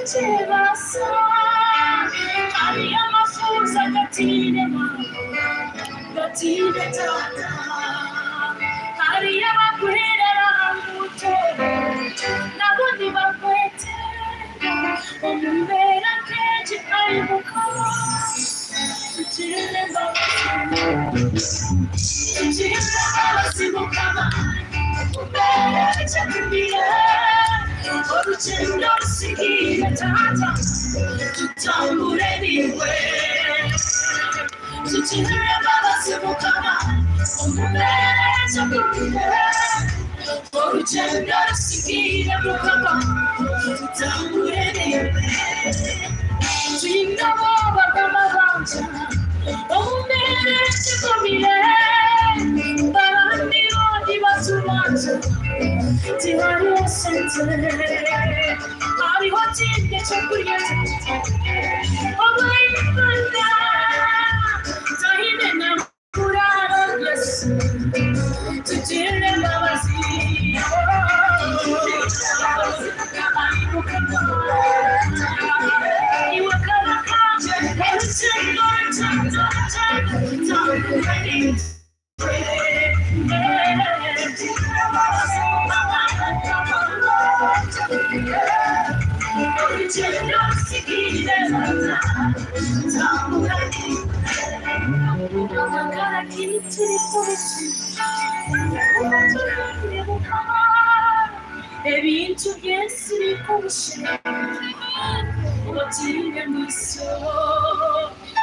Chevasa, Ariama Fusa, Gatine, Gatine Tata, Ariama Quina, Muto, Nabuni Bakwete, Ombera Keji, Ayuka, Chilembaba, Origin of Siki, Tata, to tumble anywhere. To Chilembaba, Simukama, Origin of Siki, Tata, to tumble anywhere. Chingamo, Bagamavanja, Chicomile, Barandi, Divasumanza. Tiwario Center, Ari watching the chocolate. Oh my God, Tahina Purana, yes, to children of us. You were coming, Ebintu by'ensi bikusha otiine mwiso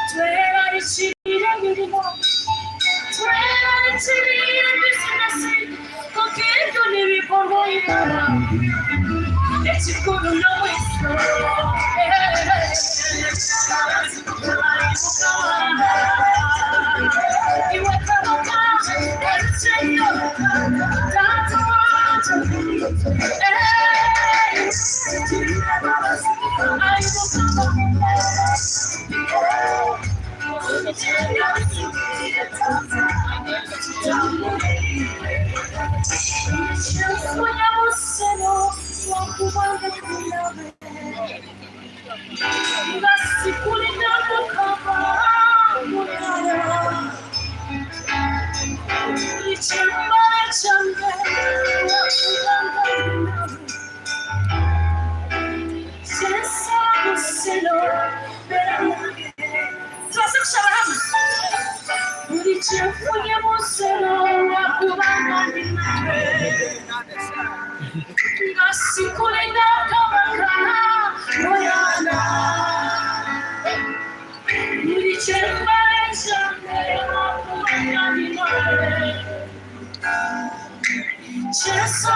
tweraliikirira emirimu tweraliikirira bizinesi kokendo n'ebikolwa ebirala ekikulu n'omwiso iwe kabaka ekino taata Just